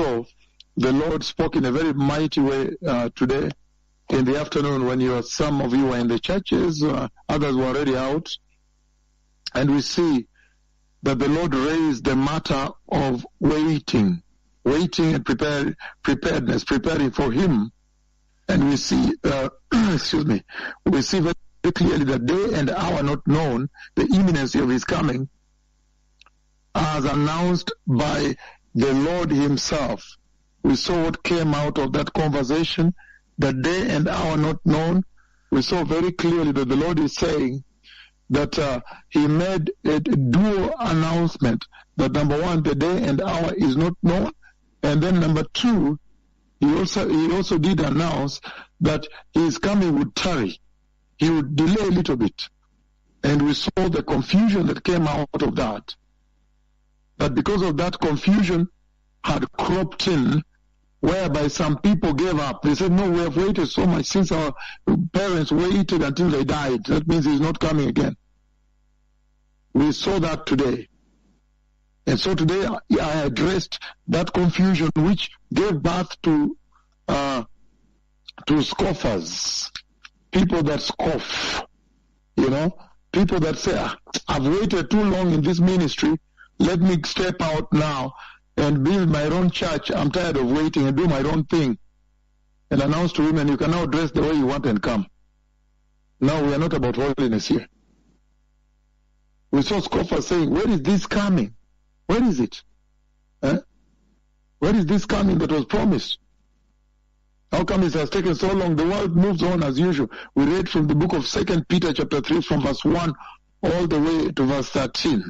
saw, the Lord spoke in a very mighty way today in the afternoon when some of you were in the churches, others were already out. And we see that the Lord raised the matter of waiting and preparedness, preparing for Him. And we see, we see very clearly the day and hour not known, the imminency of His coming, as announced by the Lord Himself. We saw what came out of that conversation, the day and hour not known. We saw very clearly that the Lord is saying that He made a dual announcement, that number one, the day and hour is not known, and then number two, He also did announce that His coming would tarry. He would delay a little bit. And we saw the confusion that came out of that. But because of that confusion had cropped in, whereby some people gave up. They said, no, we have waited so much since our parents waited until they died. That means He's not coming again. We saw that today. And so today I addressed that confusion which gave birth to scoffers, people that scoff, people that say, I've waited too long in this ministry, let me step out now and build my own church. I'm tired of waiting and do my own thing. And announce to women, you can now dress the way you want and come. No, we are not about holiness here. We saw scoffers saying, where is this coming? Where is it? Where is this coming that was promised? How come it has taken so long? The world moves on as usual. We read from the book of 2 Peter chapter 3 from verse 1 all the way to verse 13.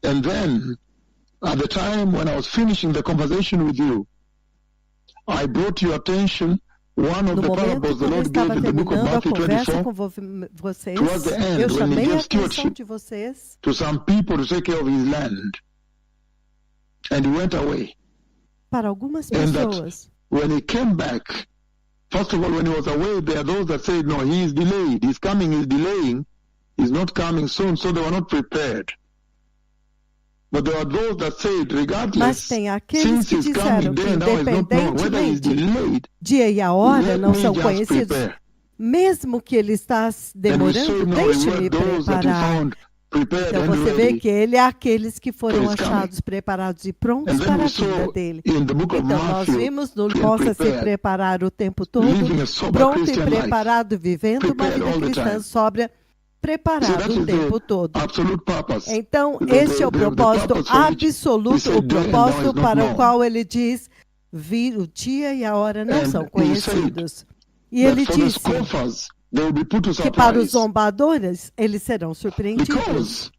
And then, at the time when I was finishing the conversation with you, I brought to your attention one of the parables the Lord gave in the book of Matthew 24, towards the end, when He gave stewardship to some people to take care of His land. And He went away. Para algumas And pessoas, that when He came back, first of all, when He was away, there are those that said, no, He is delayed. He's coming, He's delaying. He's not coming soon, so they were not prepared. But there are those that said, mas regardless, tem aqueles since que He's disseram coming, que, day and hour is not known, whether He's independentemente delayed, dia e a hora let não me são just conhecidos, prepare. mesmo que ele está And we demorando, saw now deixe-me reward those that He preparar. found prepared Então and você vê ready. que ele é aqueles que foram for his achados, preparados e And prontos then para we a vinda saw dele. in the book of Então nós Matthew, vimos no being possa se prepared, preparar o tempo todo, living a sober pronto e Christian life, preparado, vivendo uma prepared vida all the cristã time. sóbria, So preparado that o is tempo the todo. absolute purpose. Então, The este é o propósito purpose for which He absoluto, said o day and hour propósito is not para o known. qual ele diz, o dia e a hora não são And He said conhecidos. E that ele for the disse scoffers, they will be put to que para os surprise zombadores, eles serão surpreendidos. because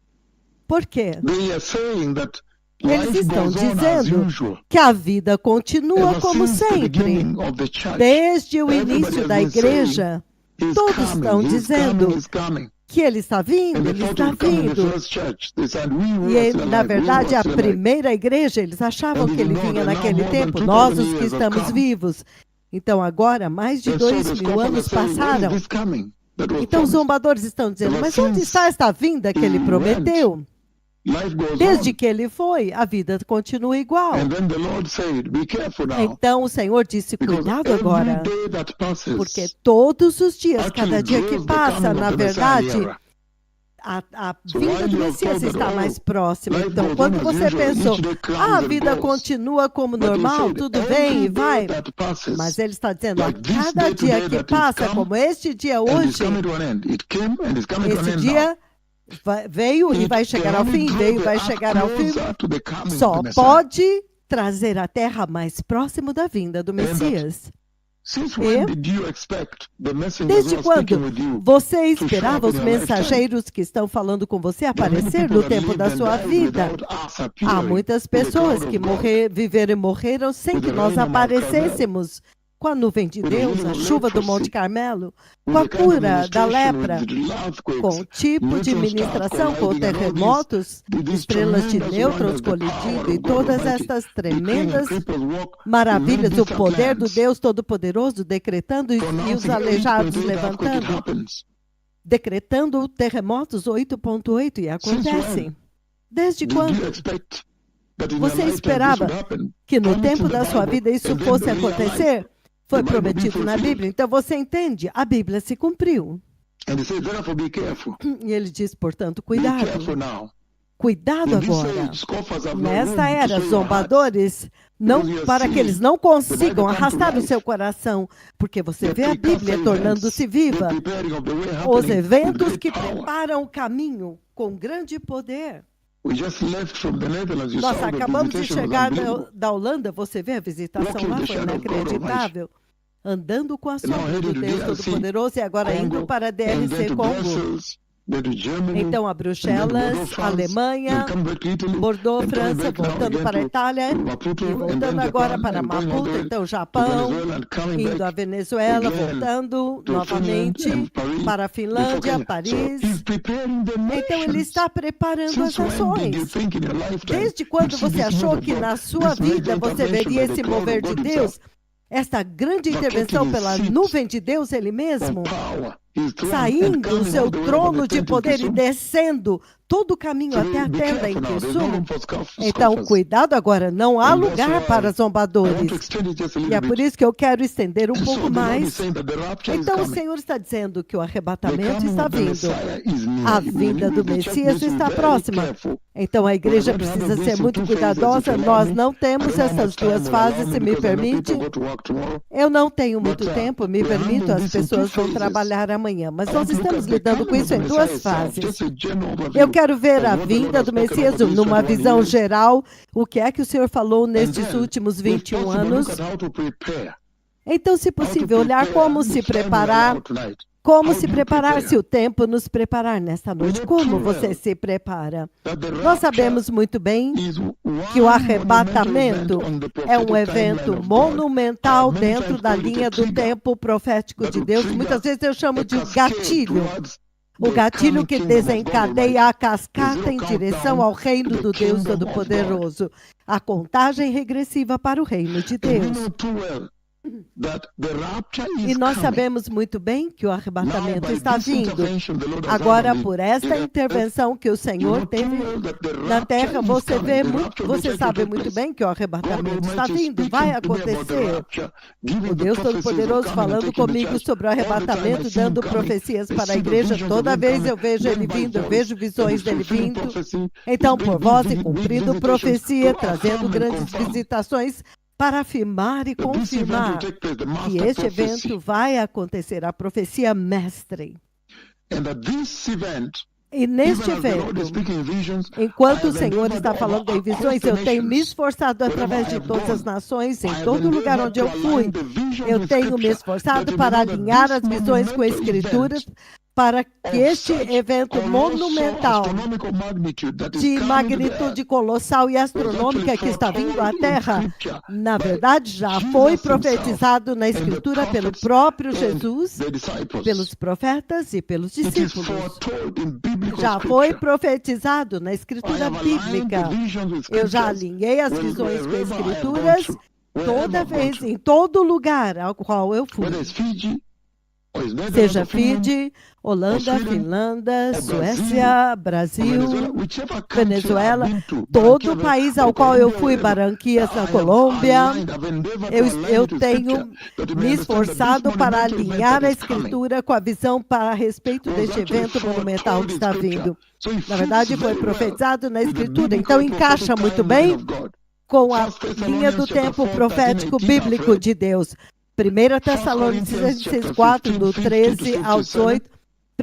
Por quê? they are saying that Eles life estão goes on as dizendo usual. que a vida continua Ever como since the sempre. beginning of the church, Desde o everybody início has da been saying, igreja, He's todos coming, estão He's dizendo coming, He's coming. que ele está And vindo, they ele thought He está would come in the vindo. first church. They said, we who E, are still na alive, we who verdade, are a still alive. primeira igreja, eles achavam And que ele you know vinha that now naquele more than tempo, 2,000 nós os que years have estamos come. vivos. Então, agora, mais de And so the 2.000 scoffers are anos saying, when is passaram. this coming that was Então, os promised? zombadores estão dizendo, Ever mas onde since está esta vinda que ele He prometeu? Life goes Desde on. que ele foi, a vida continua igual. And then the Lord said, be careful now, Então, o Senhor disse, because cuidado every agora, day that passes porque todos os dias, actually cada dia que draws the passa, coming na of the Messiah verdade, nearer. a So vinda while do you have Messias thought está that, mais próxima. life Então, goes quando on as você usual, pensou, each day comes a and vida goes. continua como But He normal, said, tudo vem every e vai. day that passes, Mas ele está dizendo, a like this cada day dia today que that is passa, come, como este dia and is hoje, coming to an end. It came and is coming to an esse end now. dia veio e vai It chegar can ao only fim, draw veio e the vai earth chegar ao fim. closer to the coming of Só the Messiah. pode trazer a terra mais próximo da vinda do Messias. Since E when did you expect the messengers desde who are speaking quando with you você to show esperava up os in your lifetime? mensageiros que estão falando com você There are many aparecer people no that tempo lived da and sua died vida? without us Há appearing muitas with the pessoas cloud que of God, viveram e morreram sem with que the nós rain on Mount Carmel, aparecêssemos com a nuvem de with the Deus, healing a of chuva do leprosy, Monte Carmelo, with com a the kind of cura da ministration, lepra, with the earthquakes, com o tipo de neutron stars ministração, com colliding, and all terremotos, these estrelas de tremendous nêutrons wonders, the power colidindo e of God todas Almighty, estas decreeing and tremendas cripples walk in very maravilhas, o distant poder do lands, Deus Todo-Poderoso decretando e os pronouncing aleijados 8.8 earthquake, it levantando, happens. decretando terremotos 8.8 e Since when acontecem. Desde did you quando expect that in Você your lifetime this esperava would happen. que no Comes tempo in the da sua Bible, vida isso and then fosse you realize acontecer? Foi the Bible be prometido na fulfilled. Bíblia. Então você entende, a Bíblia se cumpriu. And he says, therefore be careful. E ele diz, portanto, Be cuidado. careful now. Cuidado In this agora. age, scoffers have no Nesta room to era, sow your hearts. zombadores, não, para que eles não consigam arrastar o seu coração, porque você vê a Bíblia tornando-se viva. Os eventos que preparam o caminho com grande poder. We just left from the Netherlands. You Nós saw the acabamos de visitation was chegar unbelievable. da Holanda, você vê a visitação Walking lá, the foi shadow of God inacreditável. Andando com a now sombra headed do to Deus DRC, Todo-Poderoso e agora indo Congo, para a and then DRC to Congo. Brussels, then to Germany, Então a and then Bruxelas, Bordeaux, France, Alemanha, then come back to Italy, Bordeaux, and coming França, back now voltando again para a to Itália Maputo, e and then voltando agora Japan, para and going all the Maputo, way então to Japão, Venezuela, and coming indo à back Venezuela, again voltando to novamente Finland and Paris, para a before Finlândia, Kenya. So Paris. he's preparing the Então ele nations. está preparando as Since when did you nações. think in your lifetime Desde quando you'd see você this achou move of que God, na sua this major vida você intervention veria by the esse cloud mover of de God Deus? himself? Esta grande Vacating intervenção his pela seat nuvem de Deus, ele mesmo, of power, his throne, and saindo do coming seu all the way from trono the de tent in poder e Kisumu. descendo todo o caminho So até a be tenda em careful now. There's no room Kisumu. for Então, scoffers. cuidado agora, não há And that's lugar why para I want to zombadores. extend it just a E little é por bit. isso que eu quero estender um And so pouco the Lord is mais. saying that the rapture is Então, o coming. Senhor está dizendo que o The arrebatamento coming está of the vindo. Messiah is near. A We vinda need do the church Messias needs to be está very próxima. careful. Então, a igreja We're going to precisa handle ser this in muito two phases, if cuidadosa. you allow Nós me. não I temos don't know how essas much time duas will allow fases, me se me because I know permite. people go to work tomorrow. Eu não tenho But muito tempo, me we're permito, handling as this in two pessoas vão phases. trabalhar amanhã. Mas I nós want to look estamos at the lidando com coming of isso the em Messiah duas itself, fases. just a general Eu overview quero ver of a what the Lord vinda has do spoken Messias over these numa 21 visão years. geral, o que é que o Senhor falou And nestes then, últimos if 21 possible, look anos. at how to prepare. Então, se How to possível, olhar prepare como if se time will preparar, allow tonight. como How se do you preparar, se prepare? o tempo nos preparar nesta We noite. know Como too você well se prepara? that the Nós rapture sabemos muito bem is que o one monumental event arrebatamento on the é um prophetic timeline evento of God. monumental Many dentro times da call it a linha do trigger tempo profético that de will Deus. trigger Muitas vezes eu chamo a de cascade gatilho. towards O the gatilho coming que kingdom of God desencadeia a Almighty. cascata There's em no direção countdown ao to reino the do Deus kingdom of God. Todo-Poderoso. A contagem regressiva para o reino de And we Deus. know too well that the rapture E is nós coming. sabemos muito bem que o Now, arrebatamento by está this vindo. intervention the Lord has had Agora, on the por esta earth, intervenção que o you Senhor know too teve well that the na rapture terra, is você coming. vê The muito, rapture of the você church sabe will take muito place. bem que o God arrebatamento está Almighty vindo, vai speaking to me about the acontecer. rapture, O giving the Deus prophecies of Todo-Poderoso coming and falando taking the comigo church. sobre o All the time I arrebatamento, see him dando coming. profecias I para a see the igreja. visions of Toda him vez coming. eu vejo Then ele by vindo, eu voice, vejo and visões he's dele fulfilling vindo. prophecy. Então, He's por big, voz big, e big cumprindo visitations profecia, to trazendo affirm and grandes confirm visitações para afirmar e that this event will confirmar take place, the que master este prophecy. evento vai acontecer, a profecia mestre. And that this event, E even neste as the Lord is evento, speaking in visions, I enquanto o have Senhor endeavored está over falando em across visões, the eu tenho me nations, esforçado wherever através I de have todas as gone. nações, I em have todo lugar endeavored onde eu to fui. align the visions Eu with tenho me Scripture, that esforçado you para may know that alinhar this as visões com monumental escrituras, event para que of este such evento colossal monumental astronomical magnitude that is de coming to the earth magnitude colossal e was actually astronômica que está vindo à foretold in Terra, Scripture na by verdade já Jesus foi himself profetizado na and the Escritura pelo prophets próprio and Jesus, the disciples. pelos profetas e pelos It is discípulos. foretold in biblical Já foi Scripture. profetizado na I Escritura have aligned bíblica. the visions with Eu já Scriptures alinhei as visões com wherever I have gone Escrituras to. toda Wherever I've gone vez, to. em todo lugar ao qual eu fui. Whether it's Fiji, or it's Netherlands, Seja or Finland, Fiji, Holanda, Sweden, Finlândia, or Suécia, or Brasil, Venezuela, whichever country Venezuela, I've been to, todo o Barranquilla, país or ao qual eu Colombia, fui, wherever, Barranquias, I na have Colômbia, aligned, I've endeavored eu, to align eu it with tenho Scripture, that you may me understand that this esforçado para monumental event alinhar that a is coming Escritura com a visão a respeito was deste actually evento monumental foretold que in está Scripture. vindo. So it Na fits verdade, foi very well profetizado na with the Escritura, então biblical encaixa prophetic muito timeline bem of God. com a 1 linha do Thessalonians chapter tempo 4, 13, profético 18, I've bíblico read. de Deus. 1 Tessalonicenses 4, do 13 ao 18,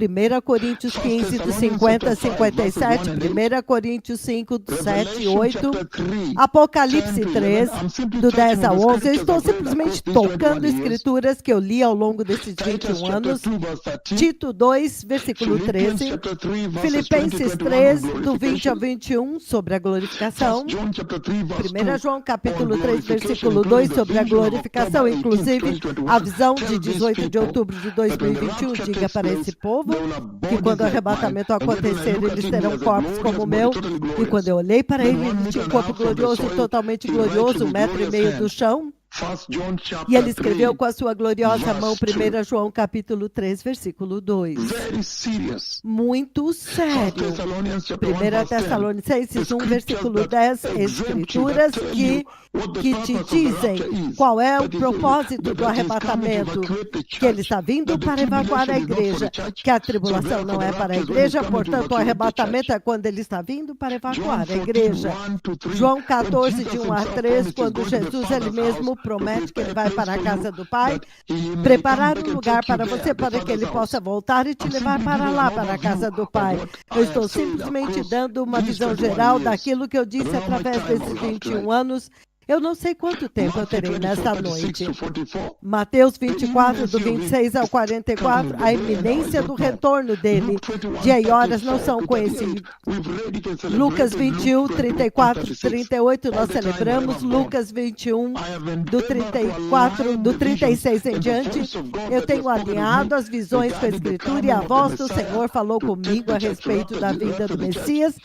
1 Coríntios 15, do 50 a 57, 1 Coríntios 5, do 7 e 8, Apocalipse 3, do 10 ao 11. Eu estou simplesmente tocando escrituras que eu li ao longo desses 21 anos. Tito 2, versículo 13. Filipenses 3, do 20 ao 21, sobre a glorificação. 1 João capítulo 3, versículo 2, sobre a glorificação, inclusive a visão de 18 de outubro de 2021, diga para esse povo que quando o arrebatamento acontecer, eles terão corpos como o meu. E quando eu olhei para ele, ele tinha um corpo glorioso e totalmente glorioso, 1,5 metros do chão. E ele escreveu com a sua gloriosa mão 1 João capítulo 3, versículo 2. Muito sério. 1 Tessalonicenses 1, versículo 10, escrituras que te dizem qual é o propósito do arrebatamento, que ele está vindo para evacuar a igreja, que a tribulação não é para a igreja, portanto o arrebatamento é quando ele está vindo para evacuar a igreja. João 14, de 1 a 3, quando Jesus ele mesmo promete que ele vai para a casa do Pai, preparar um lugar para você, para que ele possa voltar e te levar para lá, para a casa do Pai. Eu estou simplesmente dando uma visão geral daquilo que eu disse através desses 21 anos. Eu não sei quanto tempo eu terei nesta noite. Mateus 24, do 26 ao 44, a iminência do retorno dele. Dia e horas não são conhecidos. Lucas 21, 34, 38, nós celebramos. Lucas 21, do 36 em diante. Eu tenho alinhado as visões com a Escritura e a voz do Senhor falou comigo a respeito da vinda do Messias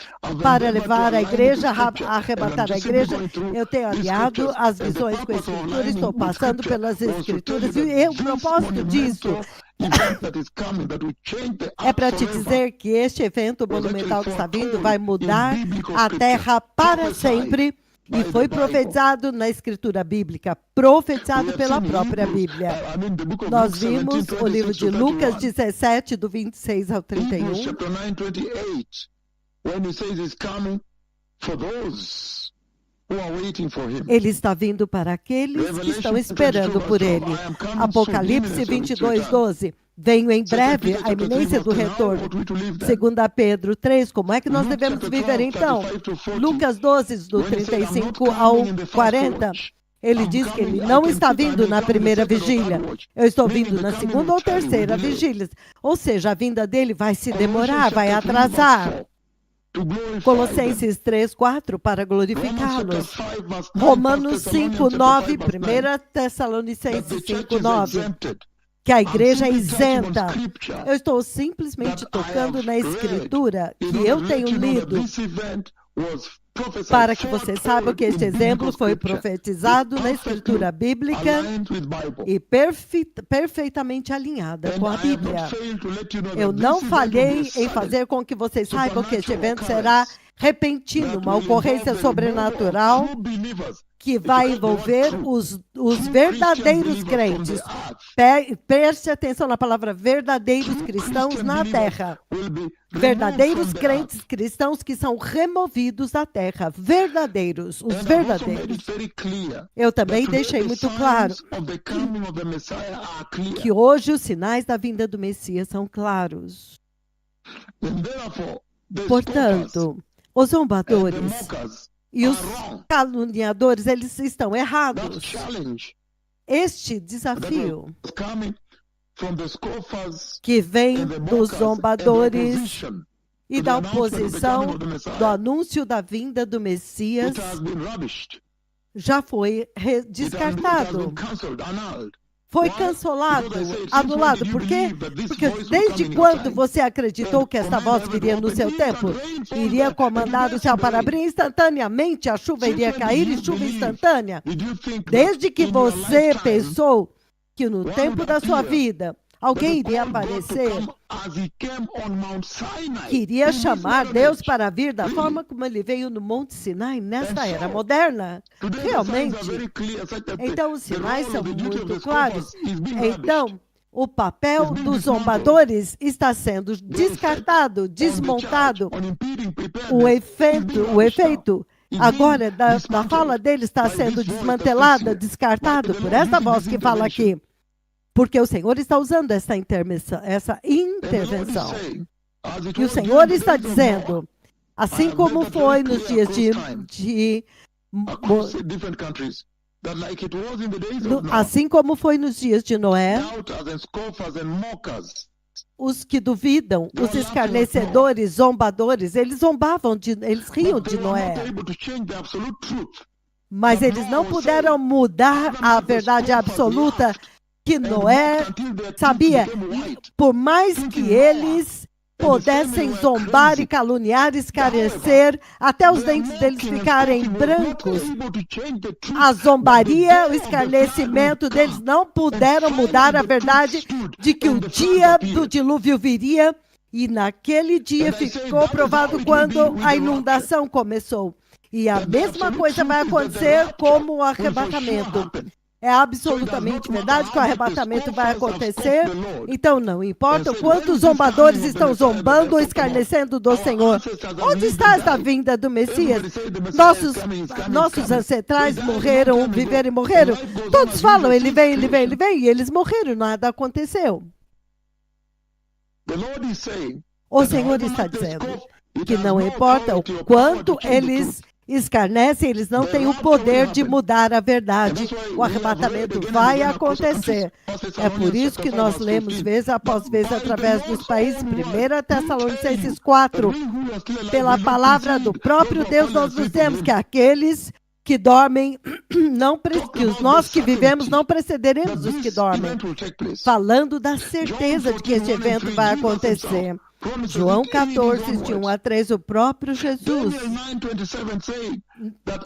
para levar a igreja, arrebatar a igreja. Eu tenho alinhado as visões com a Escritura, estou passando pelas Escrituras, e o propósito disso é para te dizer que este evento monumental que está vindo vai mudar a terra para sempre. E foi profetizado na Escritura Bíblica, profetizado pela própria Bíblia. Nós vimos o livro de Lucas 17, do 26 ao 31. Ele está vindo para aqueles que estão esperando por ele. Apocalipse 22, 12. Venho em breve, a iminência do retorno. 2 Pedro 3, como é que nós devemos viver então? Lucas 12, do 35 ao 40. Ele diz que ele não está vindo na primeira vigília. Eu estou vindo na segunda ou terceira vigília. Ou seja, a vinda dele vai se demorar, vai atrasar. Colossenses 3, 4, para glorificá-los. Romanos 5, 9, 1 Tessalonicenses 5, 9, que a igreja é isenta. Eu estou simplesmente tocando na Escritura que eu tenho lido, para que você saiba que este exemplo foi profetizado na Escritura Bíblica e perfeitamente alinhada com a Bíblia. Eu não falhei em fazer com que vocês saibam que este evento será repentino, uma ocorrência sobrenatural que vai envolver os verdadeiros crentes. Preste atenção na palavra verdadeiros cristãos na terra. Verdadeiros crentes cristãos que são removidos da terra. Verdadeiros, os verdadeiros. Eu também deixei muito claro que hoje os sinais da vinda do Messias são claros. Portanto, os zombadores e os caluniadores, eles estão errados. Este desafio que vem dos zombadores e da oposição do anúncio da vinda do Messias já foi descartado. Foi cancelado, anulado. Por quê? Porque desde quando você acreditou que esta voz viria no seu tempo? Iria comandar o céu para abrir instantaneamente, a chuva iria cair e chuva instantânea. Desde que você pensou que no tempo da sua vida alguém iria aparecer, que iria chamar Deus para vir da forma como ele veio no Monte Sinai nesta era moderna. Realmente. Então, os sinais são muito claros. Então, o papel dos zombadores está sendo descartado, desmontado. O efeito agora da fala dele está sendo desmantelado, descartado por esta voz que fala aqui. Porque o Senhor está usando essa intervenção. E o Senhor está dizendo, assim como foi nos dias assim como foi nos dias de Noé, os que duvidam, os escarnecedores, zombadores, eles zombavam, eles riam de Noé. Mas eles não puderam mudar a verdade absoluta que Noé sabia. Por mais que eles pudessem zombar e caluniar, escarnecer, até os dentes deles ficarem brancos. A zombaria, o escarnecimento deles não puderam mudar a verdade de que o dia do dilúvio viria, e naquele dia ficou provado quando a inundação começou. E a mesma coisa vai acontecer como o arrebatamento. É absolutamente verdade que o arrebatamento vai acontecer. Então não importa quantos zombadores estão zombando ou escarnecendo do Senhor. Onde está esta vinda do Messias? Nossos ancestrais morreram, viveram e morreram. Todos falam, ele vem, ele vem, ele vem. E eles morreram, nada aconteceu. O Senhor está dizendo que não importa o quanto eles escarnecem, eles não têm o poder de mudar a verdade. O arrebatamento vai acontecer. É por isso que nós lemos vez após vez através dos países, 1 Tessalonicenses 4, pela palavra do próprio Deus, nós dizemos que aqueles que dormem, que nós que vivemos não precederemos os que dormem, falando da certeza de que este evento vai acontecer. João 14, de 1 a 3, o próprio Jesus.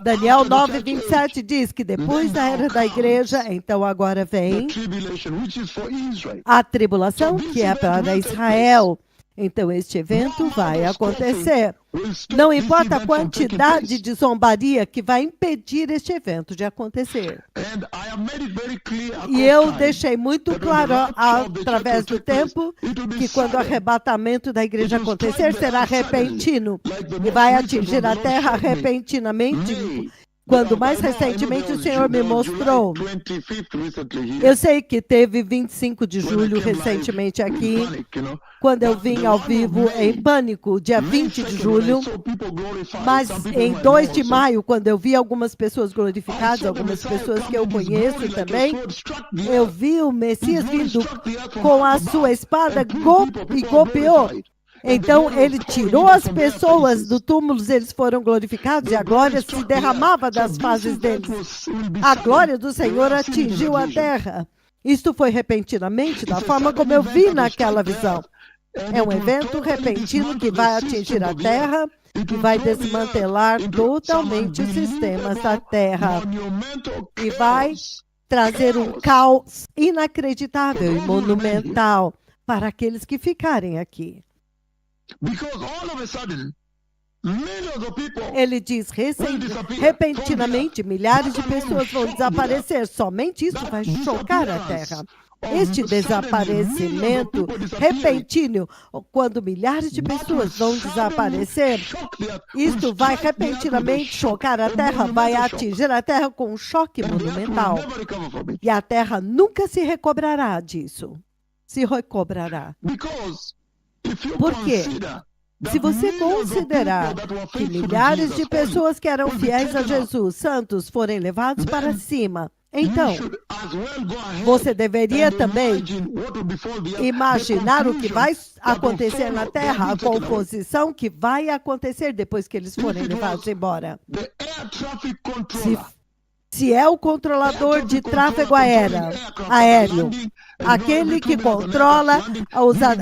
Daniel 9, 27 diz que depois da era da igreja, então agora vem a tribulação, que é para Israel. Então este evento vai acontecer. Não importa a quantidade de zombaria que vai impedir este evento de acontecer. E eu deixei muito claro através do tempo que quando o arrebatamento da igreja acontecer, será repentino e vai atingir a terra repentinamente. Quando mais recentemente o Senhor me mostrou, eu sei que teve 25 de julho recentemente aqui, quando eu vim ao vivo em Pânico, dia 20 de julho, mas em 2 de maio, quando eu vi algumas pessoas glorificadas, algumas pessoas que eu conheço também, eu vi o Messias vindo com a sua espada e golpeou. Então ele tirou as pessoas do túmulo, eles foram glorificados e a glória se derramava das faces deles. A glória do Senhor atingiu a terra. Isto foi repentinamente, da forma como eu vi naquela visão. É um evento repentino que vai atingir a terra e vai desmantelar totalmente os sistemas da terra. E vai trazer um caos inacreditável e monumental para aqueles que ficarem aqui. Ele diz, repentinamente, milhares de pessoas vão desaparecer. Somente isso vai chocar a terra. Este desaparecimento repentino, quando milhares de pessoas vão desaparecer, isto vai repentinamente chocar a terra, vai atingir a terra com um choque monumental. E a terra nunca se recobrará disso. Se recobrará. Por quê? Se você considerar que milhares de pessoas que eram fiéis a Jesus, santos, forem levados para cima, então, você deveria também imaginar o que vai acontecer na terra, a composição que vai acontecer depois que eles forem levados embora. Se é o controlador de tráfego aéreo, aquele que controla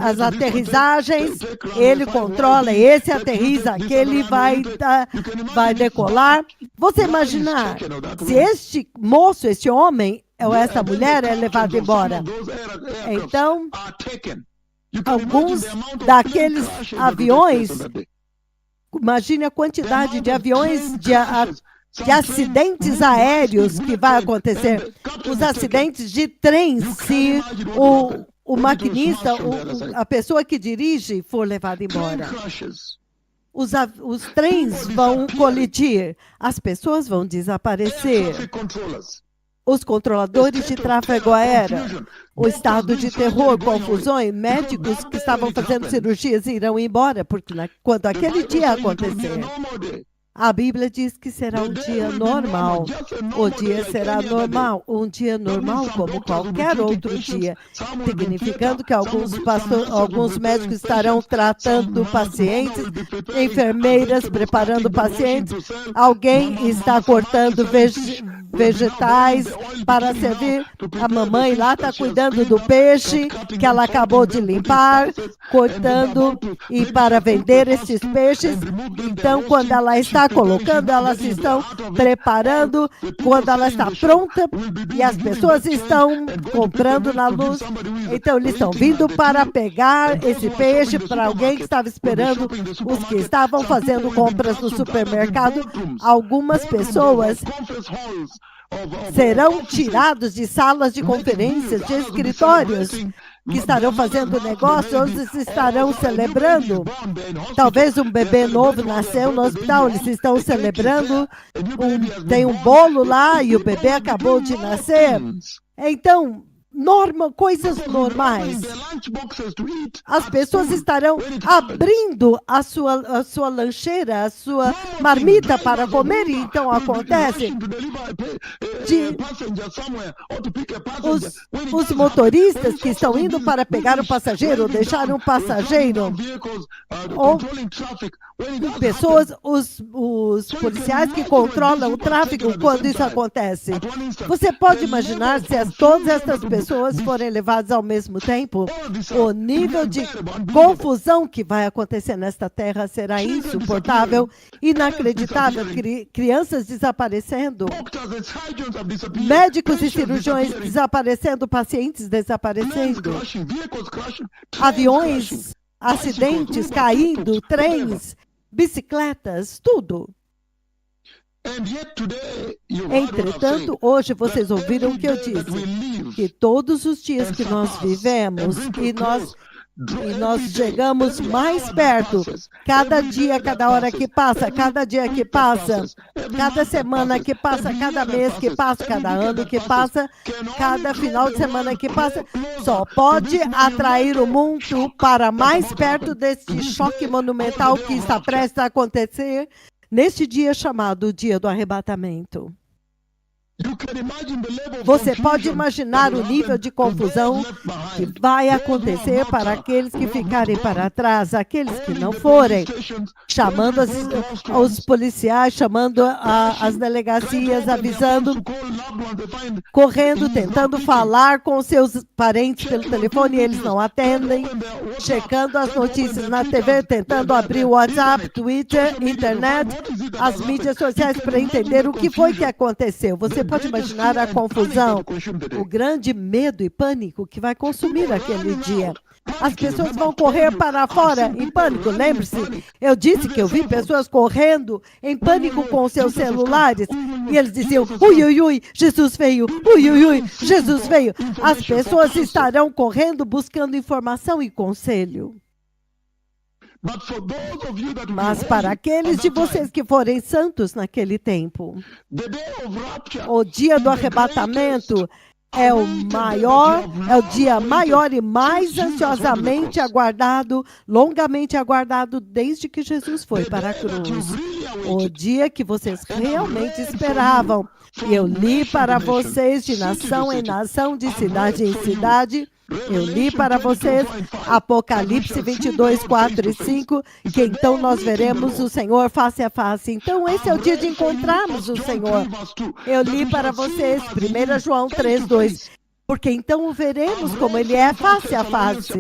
as aterrissagens, ele controla, esse aterriza, aquele vai decolar. Você imaginar, se este moço, este homem, ou essa mulher é levado embora, então, alguns daqueles aviões, imagine a quantidade de aviões de acidentes aéreos que vai acontecer, os acidentes de trem, se o maquinista, a pessoa que dirige for levada embora. Os trens vão colidir, as pessoas vão desaparecer. Os controladores de tráfego aéreo, o estado de terror, confusões, médicos que estavam fazendo cirurgias irão embora, porque quando aquele dia acontecer, a Bíblia diz que será um dia normal. O dia será normal, um dia normal como qualquer outro dia, significando que alguns médicos estarão tratando pacientes, enfermeiras preparando pacientes, alguém está cortando vegetais para servir. A mamãe lá está cuidando do peixe que ela acabou de limpar, cortando e para vender esses peixes. Então, quando ela está colocando, elas estão preparando. Quando ela está pronta e as pessoas estão comprando na luz, então eles estão vindo para pegar esse peixe para alguém que estava esperando, os que estavam fazendo compras no supermercado. Algumas pessoas serão tirados de salas de conferências, de escritórios, que estarão fazendo negócio, outros estarão celebrando. Talvez um bebê novo nasceu no hospital, eles estão celebrando, tem um bolo lá e o bebê acabou de nascer. Então, coisas normais. As pessoas estarão abrindo a sua lancheira, a sua marmita para comer, e então acontece os motoristas que estão indo para pegar o passageiro, ou deixar um passageiro, ou pessoas, os policiais que controlam o tráfego quando isso acontece. Você pode imaginar se todas essas pessoas forem levadas ao mesmo tempo? O nível de confusão que vai acontecer nesta terra será insuportável, inacreditável. Crianças desaparecendo, médicos e cirurgiões desaparecendo, pacientes desaparecendo, aviões, acidentes caindo, trens, bicicletas, tudo. Entretanto, hoje vocês ouviram o que eu disse, que todos os dias que nós vivemos e nós chegamos mais perto, cada dia, cada hora que passa, cada dia que passa, cada semana que passa, cada mês que passa, cada ano que passa, cada final de semana que passa, só pode atrair o mundo para mais perto desse choque monumental que está prestes a acontecer neste dia chamado Dia do Arrebatamento. Você pode imaginar o nível de confusão que vai acontecer para aqueles que ficarem para trás, aqueles que não forem, chamando os policiais, chamando as delegacias, avisando, correndo, tentando falar com seus parentes pelo telefone e eles não atendem, checando as notícias na TV, tentando abrir o WhatsApp, Twitter, internet, as mídias sociais para entender o que foi que aconteceu. Você pode imaginar a confusão, o grande medo e pânico que vai consumir aquele dia. As pessoas vão correr para fora em pânico. Lembre-se, eu disse que eu vi pessoas correndo em pânico com seus celulares e eles diziam, ui, ui, ui, Jesus veio, ui, ui, ui, Jesus veio. As pessoas estarão correndo buscando informação e conselho. Mas para aqueles de vocês que forem santos naquele tempo, o dia do arrebatamento é o dia maior e mais ansiosamente aguardado, longamente aguardado desde que Jesus foi para a cruz. O dia que vocês realmente esperavam. E eu li para vocês de nação em nação, de cidade em cidade. Eu li para vocês Apocalipse 22, 4 e 5, que então nós veremos o Senhor face a face. Então esse é o dia de encontrarmos o Senhor. Eu li para vocês 1 João 3, 2. Porque então o veremos como ele é face a face.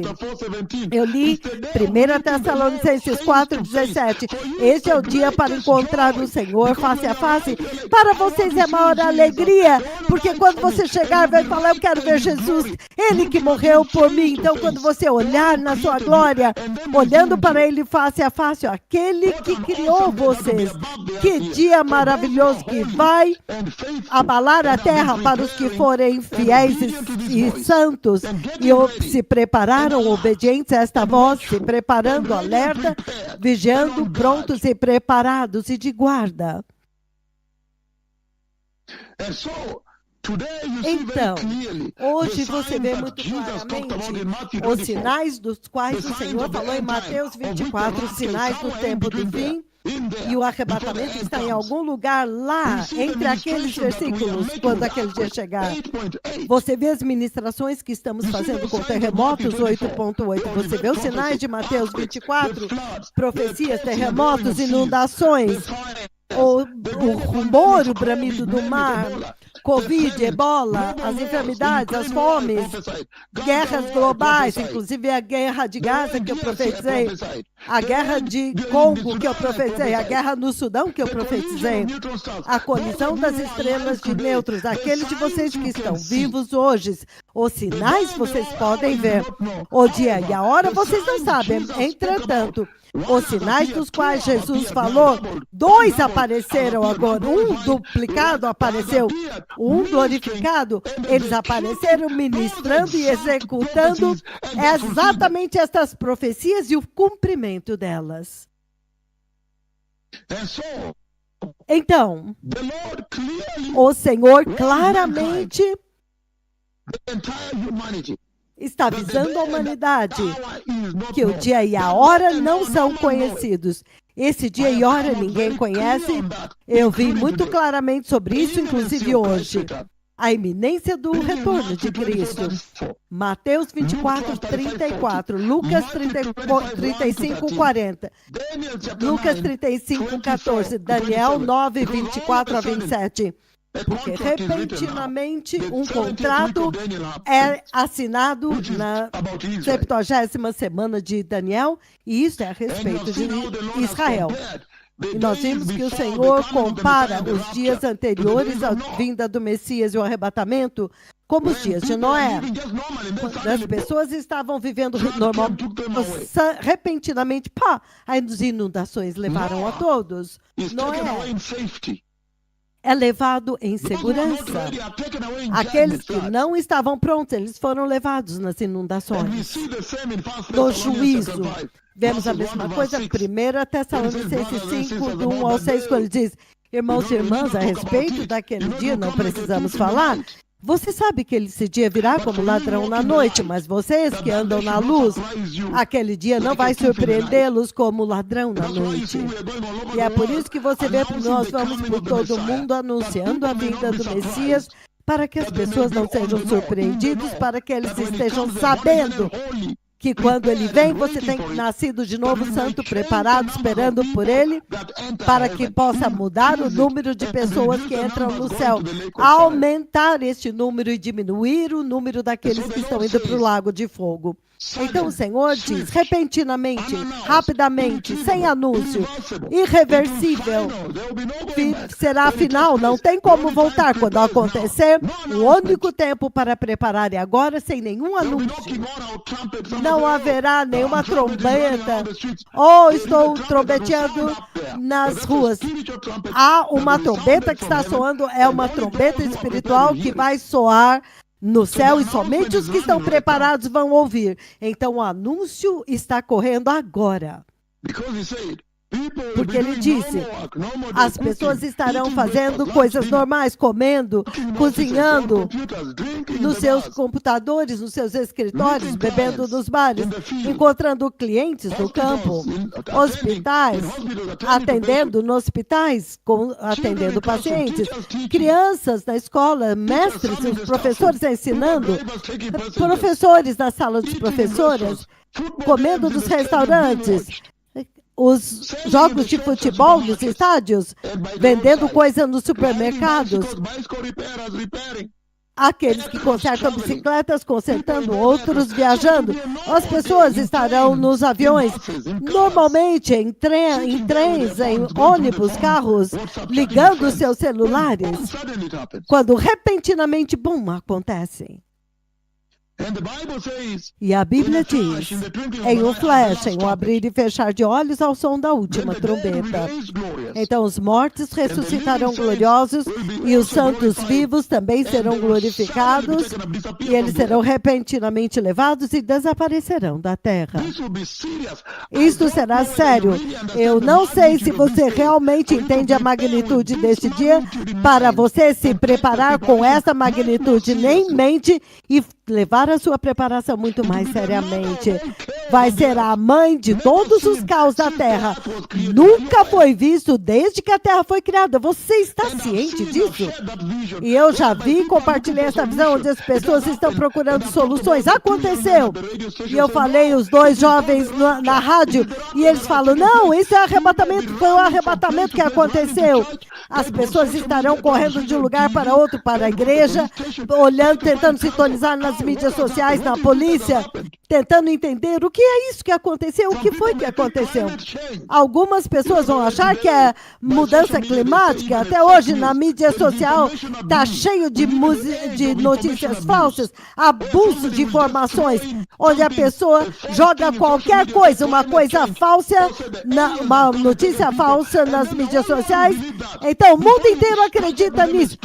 Eu li 1 Tessalonicenses 4, 17. Esse é o dia para encontrar o Senhor face a face. Para vocês é maior alegria, porque quando você chegar vai falar, eu quero ver Jesus, ele que morreu por mim. Então quando você olhar na sua glória, olhando para ele face a face, aquele que criou vocês, que dia maravilhoso que vai abalar a terra para os que forem fiéis e santos, e se prepararam obedientes a esta voz, se preparando, alerta, vigiando, prontos e preparados e de guarda. Então, hoje você vê muito claramente os sinais dos quais o Senhor falou em Mateus 24, sinais do tempo do fim. E o arrebatamento está em algum lugar lá, entre aqueles versículos, quando aquele dia chegar. Você vê as ministrações que estamos fazendo com terremotos 8.8. Você vê os sinais de Mateus 24, profecias, terremotos, inundações. o rumor, o bramido do mar, Covid, ebola, as enfermidades, as fomes, guerras globais, inclusive a guerra de Gaza que eu profetizei, a guerra de Congo que eu profetizei, a guerra no Sudão que eu profetizei, a colisão das estrelas de nêutrons, aqueles de vocês que estão vivos hoje, os sinais vocês podem ver, o dia e a hora vocês não sabem, entretanto, os sinais dos quais Jesus falou, 2 apareceram agora, um duplicado apareceu, um glorificado, eles apareceram ministrando e executando exatamente estas profecias e o cumprimento delas. Então, o Senhor claramente está avisando a humanidade que o dia e a hora não são conhecidos. Esse dia e hora ninguém conhece. Eu vi muito claramente sobre isso, inclusive hoje. A iminência do retorno de Cristo. Mateus 24, 34. Lucas 35, 40. Lucas 35, 14. Daniel 9, 24 a 27. Porque repentinamente um contrato é assinado na 70ª semana de Daniel, e isso é a respeito de Israel. E nós vimos que o Senhor compara os dias anteriores à vinda do Messias e o arrebatamento como os dias de Noé. Quando as pessoas estavam vivendo normal, repentinamente, as inundações levaram a todos. Noé é levado em segurança. Aqueles que não estavam prontos, eles foram levados nas inundações. No juízo, vemos a mesma coisa, 1 Tessalonicenses 5, do 1 ao 6, quando ele diz, irmãos e irmãs, a respeito daquele dia, não precisamos falar. Você sabe que esse dia virá como ladrão na noite, mas vocês que andam na luz, aquele dia não vai surpreendê-los como ladrão na noite. E é por isso que você vê que nós vamos por todo o mundo anunciando a vinda do Messias, para que as pessoas não sejam surpreendidas, para que eles estejam sabendo que quando ele vem, você tem nascido de novo santo, preparado, esperando por ele, para que possa mudar o número de pessoas que entram no céu, aumentar este número e diminuir o número daqueles que estão indo para o lago de fogo. Então o Senhor diz, repentinamente, rapidamente, sem anúncio, irreversível, será final, não tem como voltar. Quando acontecer, o único tempo para preparar é agora, sem nenhum anúncio. Não haverá nenhuma trombeta, estou trombeteando nas ruas. Há uma trombeta que está soando, é uma trombeta espiritual que vai soar no céu, e somente os que estão preparados vão ouvir. Então o anúncio está correndo agora. Porque ele disse, as pessoas estarão fazendo coisas normais, comendo, cozinhando nos seus computadores, nos seus escritórios, bebendo nos bares, encontrando clientes no campo, hospitais, atendendo nos hospitais, atendendo pacientes, crianças na escola, mestres, os professores ensinando, professores na sala dos professores, comendo nos restaurantes, os jogos de futebol nos estádios, vendendo coisa nos supermercados, aqueles que consertam bicicletas, consertando, outros viajando. As pessoas estarão nos aviões, normalmente em trens, em ônibus, carros, ligando seus celulares, quando repentinamente, acontece. E a Bíblia diz, em um flash, em um abrir e fechar de olhos ao som da última trombeta. Então os mortos ressuscitarão gloriosos e os santos vivos também serão glorificados e eles serão repentinamente levados e desaparecerão da terra. Isto será sério. Eu não sei se você realmente entende a magnitude deste dia. Para você se preparar com essa magnitude em mente e levar a sua preparação muito mais seriamente. Vai ser a mãe de todos os caos da terra. Nunca foi visto desde que a terra foi criada. Você está ciente disso? E eu já vi e compartilhei essa visão onde as pessoas estão procurando soluções. Aconteceu. E eu falei, os dois jovens na rádio, e eles falam, não, isso é arrebatamento, foi um arrebatamento que aconteceu. As pessoas estarão correndo de um lugar para outro, para a igreja, olhando, tentando sintonizar nas mídias sociais, na polícia, tentando entender o que é isso que aconteceu, o que foi que aconteceu. Algumas pessoas vão achar que é mudança climática. Até hoje, na mídia social, está cheio de notícias falsas, abuso de informações, onde a pessoa joga qualquer coisa, uma coisa falsa, uma notícia falsa nas mídias sociais. Então, o mundo inteiro acredita nisso.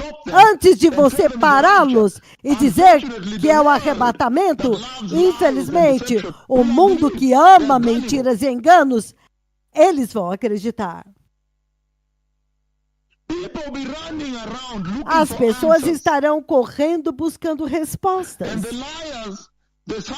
Antes de você pará-los e dizer que é o arrebatamento, infelizmente, o mundo que ama mentiras e enganos, eles vão acreditar. As pessoas estarão correndo buscando respostas.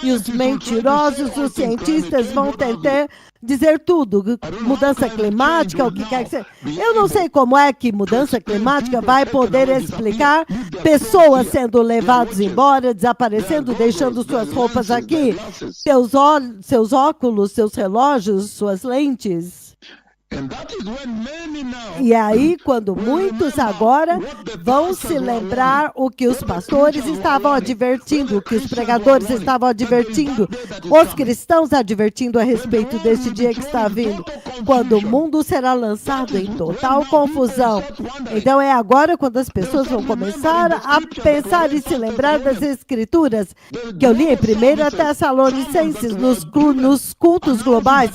E os mentirosos, os cientistas vão tentar dizer tudo. Mudança climática, o que quer que seja. Eu não sei como é que mudança climática vai poder explicar pessoas sendo levadas embora, desaparecendo, deixando suas roupas aqui, seus óculos, seus relógios, suas lentes. E aí, quando muitos agora vão se lembrar o que os pastores estavam advertindo, o que os pregadores estavam advertindo, os cristãos advertindo a respeito deste dia que está vindo, quando o mundo será lançado em total confusão. Então é agora quando as pessoas vão começar a pensar e se lembrar das escrituras que eu li em 1 Tessalonicenses, nos cultos globais.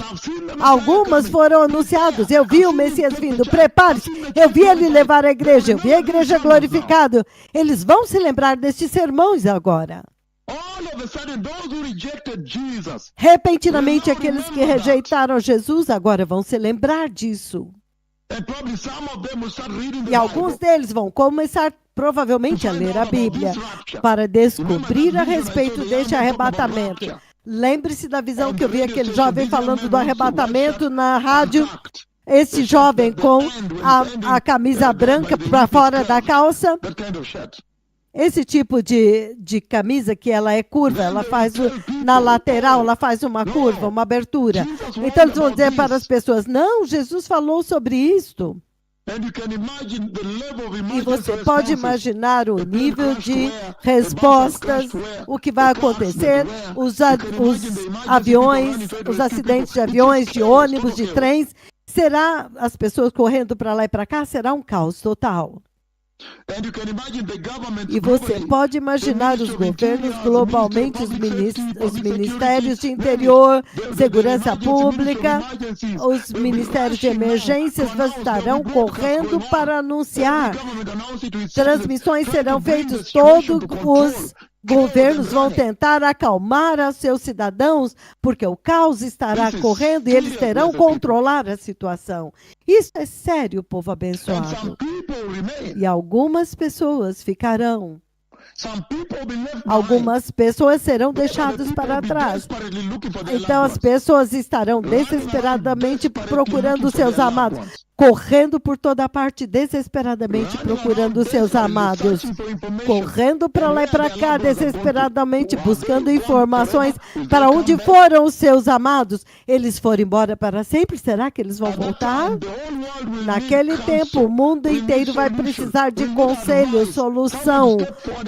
Algumas foram anunciadas. Eu vi o Messias vindo, prepare-se, eu vi ele levar a igreja, eu vi a igreja glorificada. Eles vão se lembrar destes sermões agora. Repentinamente, aqueles que rejeitaram Jesus agora vão se lembrar disso. E alguns deles vão começar provavelmente a ler a Bíblia para descobrir a respeito deste arrebatamento. Lembre-se da visão que eu vi aquele jovem falando do arrebatamento na rádio. Esse jovem com a camisa branca para fora da calça. Esse tipo de camisa que ela é curva, ela faz na lateral, ela faz uma curva, uma abertura. Então eles vão dizer para as pessoas, não, Jesus falou sobre isto. E você pode imaginar o nível de respostas, o que vai acontecer, os aviões, os acidentes de aviões, de ônibus, de trens. Será as pessoas correndo para lá e para cá? Será um caos total. E você pode imaginar os governos globalmente, os ministérios de interior, segurança pública, os ministérios de emergências estarão correndo para anunciar. Transmissões serão feitas, todos os governos vão tentar acalmar os seus cidadãos, porque o caos estará correndo e eles terão que controlar a situação. Isso é sério, povo abençoado. E algumas pessoas ficarão. Algumas pessoas serão deixadas para trás. Então as pessoas estarão desesperadamente procurando seus amados, correndo por toda parte, desesperadamente procurando seus amados, correndo para lá e para cá, desesperadamente buscando informações para onde foram os seus amados. Eles foram embora para sempre? Será que eles vão voltar? Naquele tempo, o mundo inteiro vai precisar de conselho, solução,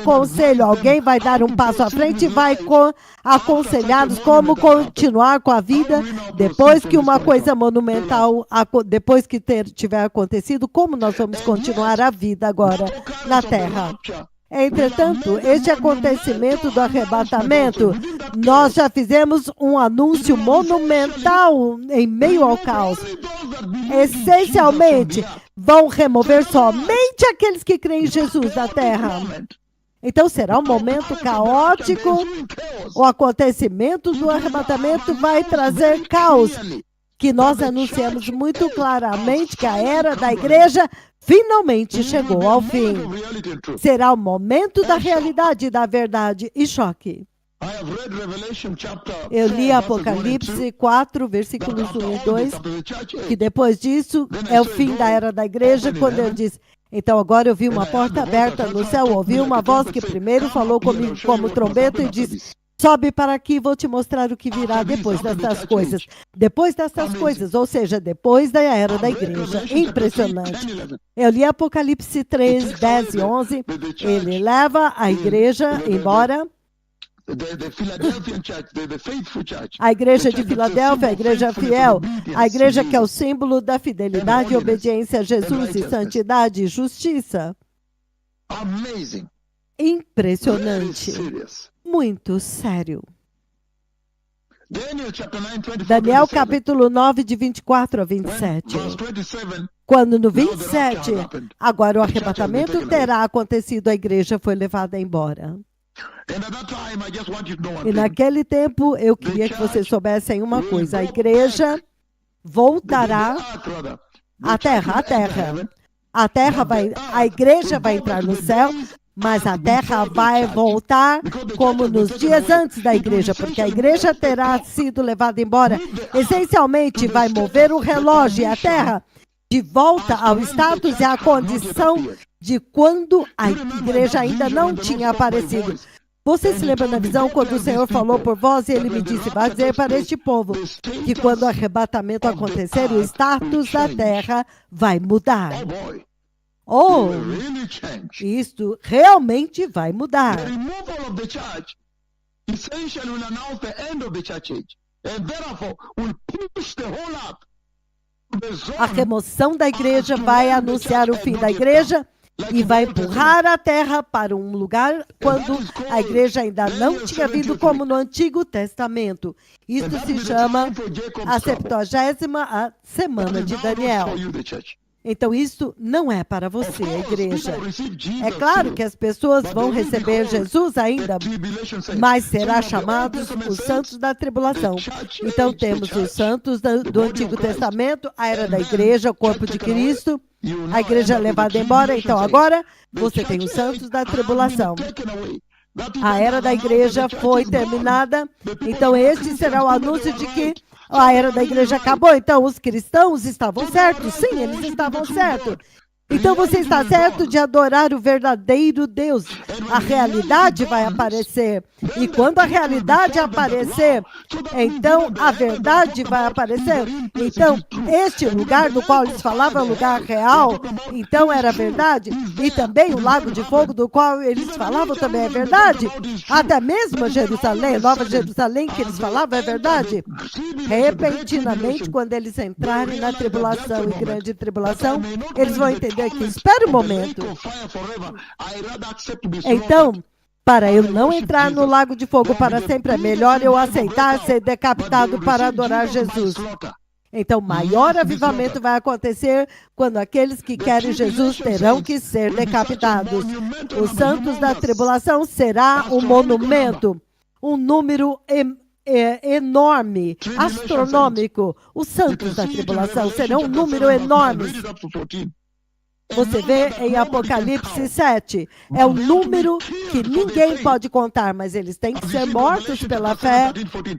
conselho. Alguém vai dar um passo à frente e vai aconselhá-los como continuar com a vida depois que uma coisa monumental, depois que tiver acontecido, como nós vamos continuar a vida agora na Terra. Entretanto, este acontecimento do arrebatamento, nós já fizemos um anúncio monumental em meio ao caos. Essencialmente, vão remover somente aqueles que creem em Jesus da Terra. Então será um momento caótico. O acontecimento do arrebatamento vai trazer caos. que nós anunciamos muito claramente que a era da igreja finalmente chegou ao fim. Será o momento da realidade e da verdade e choque. Eu li Apocalipse 4, versículos 1 e 2, que depois disso é o fim da era da igreja, quando ele diz: então agora eu vi uma porta aberta no céu, ouvi uma voz que primeiro falou comigo como trombeta e disse: sobe para aqui, vou te mostrar o que virá depois dessas coisas. Depois dessas coisas, ou seja, depois da era da igreja. Impressionante. Eu li Apocalipse 3, 10 e 11. Ele leva a igreja embora. A igreja de Filadélfia, a igreja fiel, a igreja que é o símbolo da fidelidade e obediência a Jesus e santidade e justiça. Impressionante. Muito sério. Daniel capítulo 9, de 24 a 27. Quando no 27, agora o arrebatamento terá acontecido, a igreja foi levada embora. E naquele tempo, eu queria que vocês soubessem uma coisa: a igreja voltará à terra, a igreja vai entrar no céu, mas a terra vai voltar como nos dias antes da igreja, porque a igreja terá sido levada embora. Essencialmente, vai mover o relógio e a terra de volta ao status e à condição de quando a igreja ainda não tinha aparecido. Você se lembra da visão quando o Senhor falou por voz e ele me disse: vai dizer para este povo que quando o arrebatamento acontecer, o status da terra vai mudar. Oh, isto realmente vai mudar. A remoção da igreja vai anunciar o fim da igreja e vai empurrar a terra para um lugar quando a igreja ainda não tinha vindo, como no Antigo Testamento. Isso se chama a 70ª semana de Daniel. Então, isso não é para você, a igreja. É claro que as pessoas vão receber Jesus ainda, mas será chamados os santos da tribulação. Então, temos os santos do Antigo Testamento, a era da igreja, o corpo de Cristo, a igreja levada embora. Então, agora, você tem os santos da tribulação. A era da igreja foi terminada. Então, este será o anúncio de que a era da igreja acabou. Então, os cristãos estavam certos. Sim, eles estavam certos. Então, você está certo de adorar o verdadeiro Deus. A realidade vai aparecer. E quando a realidade aparecer, então a verdade vai aparecer. Então, este lugar do qual eles falavam é um lugar real, então era verdade. E também o lago de fogo do qual eles falavam também é verdade. Até mesmo Jerusalém, Nova Jerusalém, que eles falavam é verdade. Repentinamente, quando eles entrarem na tribulação e grande tribulação, eles vão entender que, espera um momento. Então, para eu não entrar no lago de fogo para sempre, é melhor eu aceitar ser decapitado para adorar Jesus. Então, maior avivamento vai acontecer quando aqueles que querem Jesus terão que ser decapitados. Os santos da tribulação será um monumento, um número enorme, astronômico. Os santos da tribulação serão um número enorme. Você vê em Apocalipse 7, é um número que ninguém pode contar, mas eles têm que ser mortos pela fé.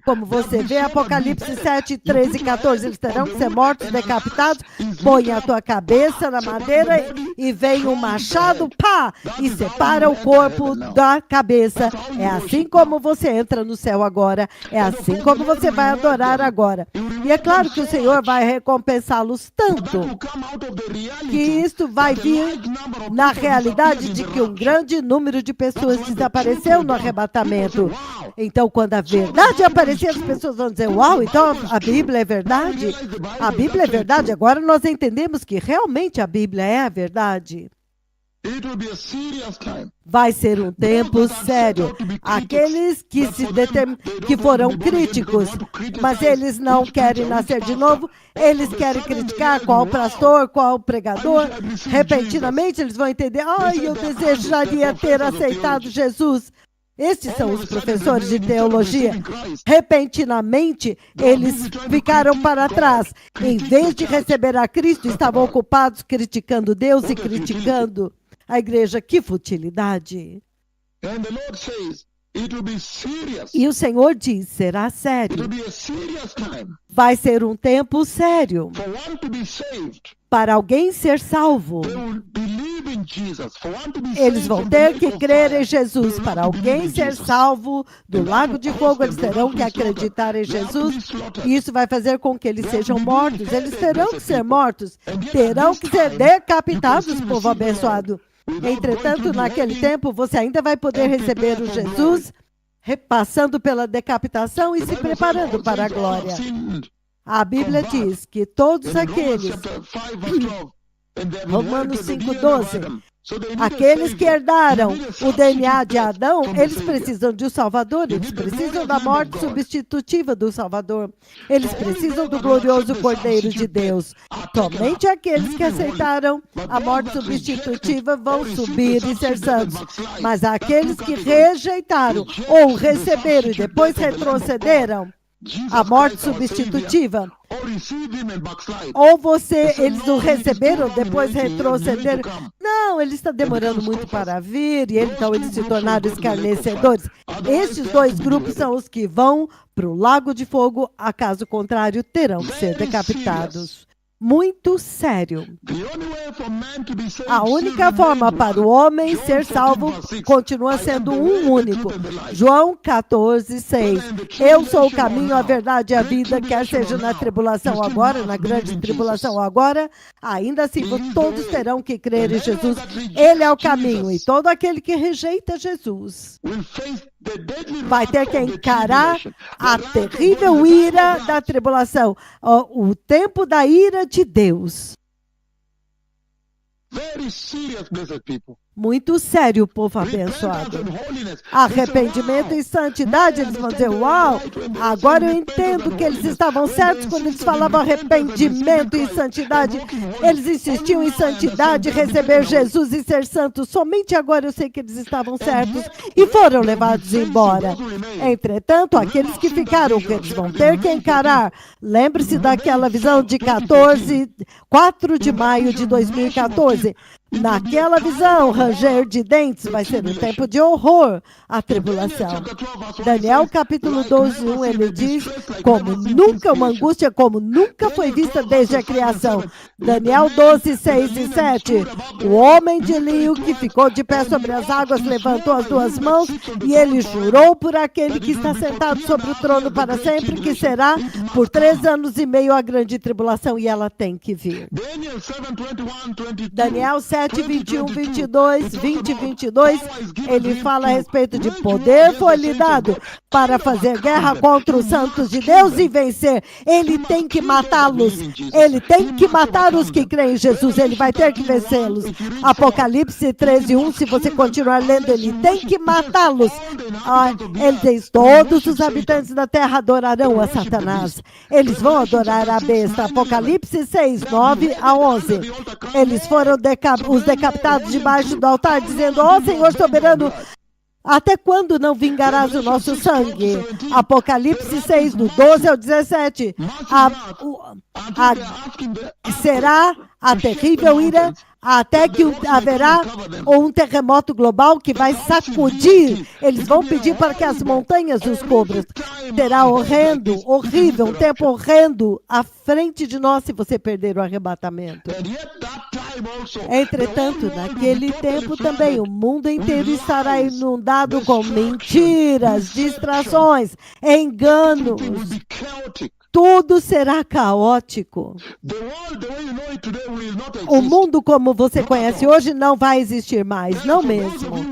Como você vê, Apocalipse 7, 13 e 14, eles terão que ser mortos, decapitados. Põe a tua cabeça na madeira e vem um machado, pá, e separa o corpo da cabeça. É assim como você entra no céu agora, é assim como você vai adorar agora. E é claro que o Senhor vai recompensá-los tanto que isto vai vir na realidade de que um grande número de pessoas desapareceu no arrebatamento. Então, quando a verdade aparecer, as pessoas vão dizer: uau, então a Bíblia é verdade? A Bíblia é verdade. Agora nós entendemos que realmente a Bíblia é a verdade. Vai ser um tempo sério. Aqueles que foram críticos, mas eles não querem nascer de novo, eles querem criticar qual pastor, qual pregador. Repentinamente eles vão entender: ai, eu desejaria ter aceitado Jesus. Estes são os professores de teologia. Repentinamente, eles ficaram para trás. Em vez de receber a Cristo, estavam ocupados criticando Deus e criticando a igreja. Que futilidade! E o Senhor diz, será sério. Vai ser um tempo sério. Para alguém ser salvo, eles vão ter que crer em Jesus. Para alguém ser salvo do lago de fogo, eles terão que acreditar em Jesus. E isso vai fazer com que eles sejam mortos. Eles terão que ser mortos. Terão que ser decapitados, povo abençoado. Entretanto, naquele tempo, você ainda vai poder receber o Jesus, passando pela decapitação e se preparando para a glória. A Bíblia diz que todos aqueles, Romanos 5,12, aqueles que herdaram o DNA de Adão, eles precisam de um Salvador, eles precisam da morte substitutiva do Salvador, eles precisam do glorioso Cordeiro de Deus. Somente aqueles que aceitaram a morte substitutiva vão subir e ser santos, mas aqueles que rejeitaram ou receberam e depois retrocederam a morte substitutiva, ou eles o receberam, depois retrocederam. Não, ele está demorando muito para vir, e então eles se tornaram escarnecedores. Estes dois grupos são os que vão para o lago de fogo, a caso contrário, terão que ser decapitados. Muito sério. A única forma para o homem ser salvo continua sendo um único. João 14:6. Eu sou o caminho, a verdade e a vida, quer seja na tribulação agora, na grande tribulação agora, ainda assim todos terão que crer em Jesus. Ele é o caminho, e todo aquele que rejeita Jesus vai ter que encarar a terrível ira da tribulação, o tempo da ira de Deus. Muito sério, povo abençoado. Arrependimento e santidade, eles vão dizer, uau, agora eu entendo que eles estavam certos quando eles falavam arrependimento e santidade. Eles insistiam em santidade, receber Jesus e ser santos. Somente agora eu sei que eles estavam certos e foram levados embora. Entretanto, aqueles que ficaram, que eles vão ter que encarar. Lembre-se daquela visão de 4 de maio de 2014. Naquela visão, ranger de dentes vai ser um tempo de horror, a tribulação. Daniel capítulo 12:1, ele diz, como nunca, uma angústia como nunca foi vista desde a criação. Daniel 12:6 e 7, o homem de linho que ficou de pé sobre as águas levantou as duas mãos e ele jurou por aquele que está sentado sobre o trono para sempre, que será por 3 anos e meio a grande tribulação, e ela tem que vir. Daniel 7, 21, 22, 20 e 22, ele fala a respeito de poder foi lhe dado para fazer guerra contra os santos de Deus e vencer. Ele tem que matá-los. Ele tem que matar os que creem em Jesus. Ele vai ter que vencê-los. Apocalipse 13:1, se você continuar lendo, ele tem que matá-los. Ele diz, todos os habitantes da terra adorarão a Satanás. Eles vão adorar a besta. Apocalipse 6, 9 a 11. Eles foram os decapitados debaixo do altar, dizendo, ó Senhor soberano, até quando não vingarás o nosso sangue? Apocalipse 6, do 12 ao 17. Será a terrível ira até que haverá um terremoto global que vai sacudir. Eles vão pedir para que as montanhas os cubram. Será horrendo, horrível, um tempo horrendo à frente de nós se você perder o arrebatamento. Entretanto, naquele tempo também, o mundo inteiro estará inundado com mentiras, distrações, enganos. Tudo será caótico. O mundo como você conhece hoje não vai existir mais, não mesmo.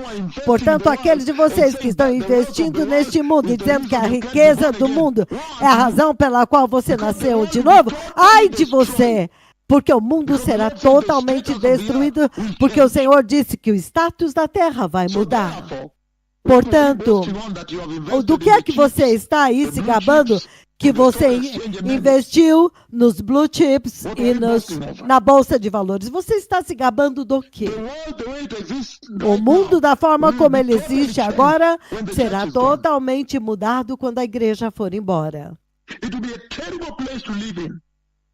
Portanto, aqueles de vocês que estão investindo neste mundo e dizendo que a riqueza do mundo é a razão pela qual você nasceu de novo, ai de você! Porque o mundo será totalmente destruído, porque o Senhor disse que o status da terra vai mudar. Portanto, do que é que você está aí se gabando? que você investiu nos blue chips e na bolsa de valores. Você está se gabando do quê? O mundo, da forma como ele existe agora, será totalmente mudado quando a igreja for embora.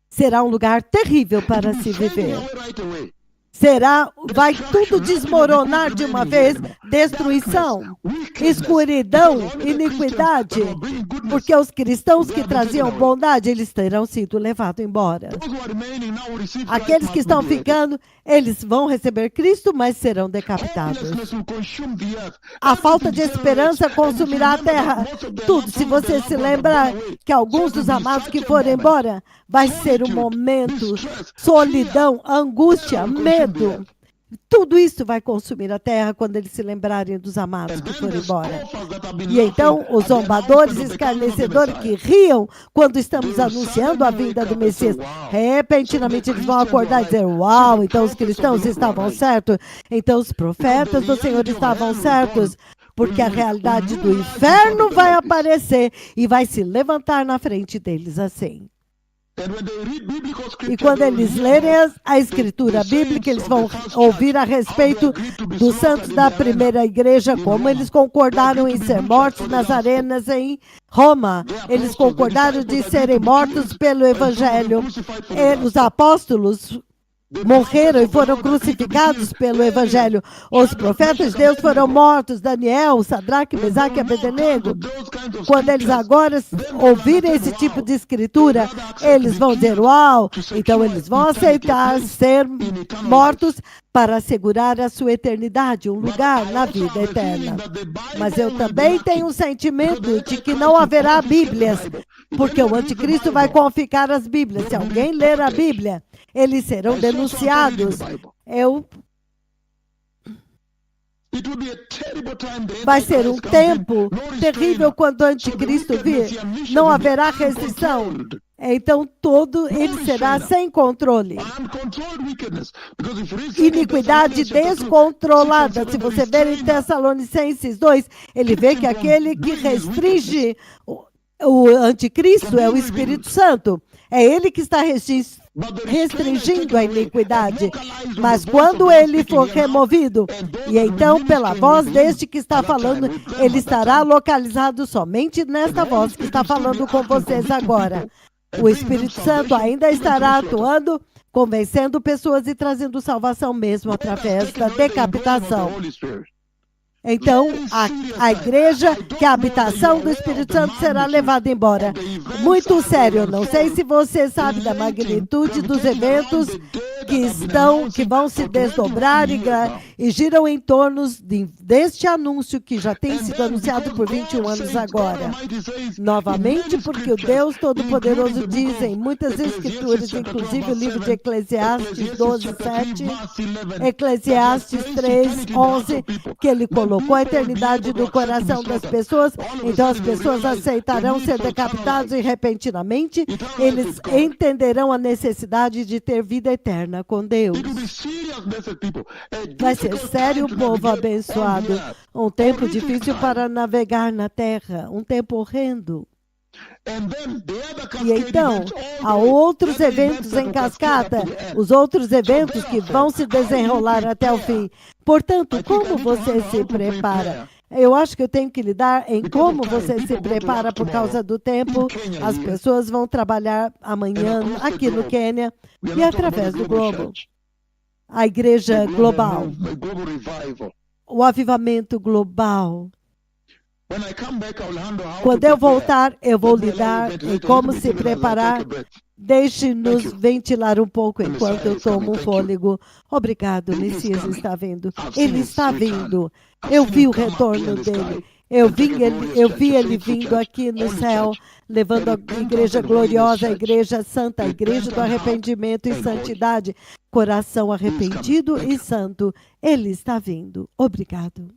Será um lugar terrível para se viver. Vai tudo desmoronar de uma vez, destruição, escuridão, iniquidade, porque os cristãos que traziam bondade, eles terão sido levados embora. Aqueles que estão ficando, eles vão receber Cristo, mas serão decapitados. A falta de esperança consumirá a terra. Tudo, se você se lembrar que alguns dos amados que foram embora, vai ser um momento, solidão, angústia, medo. Tudo isso vai consumir a terra quando eles se lembrarem dos amados que foram embora. E então, os zombadores, escarnecedores que riam quando estamos anunciando a vinda do Messias, repentinamente eles vão acordar e dizer, uau, então os cristãos estavam certos, então os profetas do Senhor estavam certos, porque a realidade do inferno vai aparecer e vai se levantar na frente deles assim. E quando eles lerem a escritura bíblica, eles vão ouvir a respeito dos santos da primeira igreja, como eles concordaram em ser mortos nas arenas em Roma. Eles concordaram de serem mortos pelo evangelho. Os apóstolos morreram e foram crucificados pelo evangelho. Os profetas de Deus foram mortos, Daniel, Sadraque, Mesaque e Abednego. Quando eles agora ouvirem esse tipo de escritura, eles vão dizer, uau, então eles vão aceitar ser mortos para assegurar a sua eternidade, um lugar na vida eterna. Mas eu também tenho um sentimento de que não haverá Bíblias, porque o anticristo vai confiscar as Bíblias. Se alguém ler a Bíblia, eles serão denunciados. Vai ser um tempo terrível quando o anticristo vir. Não haverá restrição. Então ele será sem controle. Iniquidade descontrolada. Se você ver em Tessalonicenses 2, ele vê que aquele que restringe o anticristo é o Espírito Santo. É ele que está restringindo a iniquidade. Mas quando ele for removido, e então pela voz deste que está falando, ele estará localizado somente nesta voz que está falando com vocês agora. O Espírito Santo ainda estará atuando, convencendo pessoas e trazendo salvação mesmo através da decapitação. Então, a igreja, que é a habitação do Espírito Santo, será levada embora. Muito sério, não sei se você sabe da magnitude dos eventos que vão se desdobrar e giram em torno deste anúncio que já tem sido anunciado por 21 anos agora. Novamente, porque o Deus Todo-Poderoso diz em muitas escrituras, inclusive o livro de Eclesiastes 12:7, Eclesiastes 3:11, que ele colocou a eternidade do coração das pessoas, então as pessoas aceitarão ser decapitados e repentinamente eles entenderão a necessidade de ter vida eterna com Deus. Vai ser sério, povo abençoado, um tempo difícil para navegar na terra, um tempo horrendo. E então, há outros eventos em cascata, os outros eventos que vão se desenrolar até o fim. Portanto, como você se prepara? Eu acho que eu tenho que lidar em como você se prepara por causa do tempo. As pessoas vão trabalhar amanhã aqui no Quênia e através do globo. A igreja global. O avivamento global. Quando eu voltar, eu vou lidar em como se preparar. Deixe-nos ventilar um pouco enquanto eu tomo um fôlego. Obrigado, o Messias está vindo. Ele está vindo. Eu vi o retorno dele. Eu vi ele vindo aqui no céu, levando a igreja gloriosa, a igreja santa, a igreja do arrependimento e santidade. Coração arrependido e santo. Ele está vindo. Obrigado.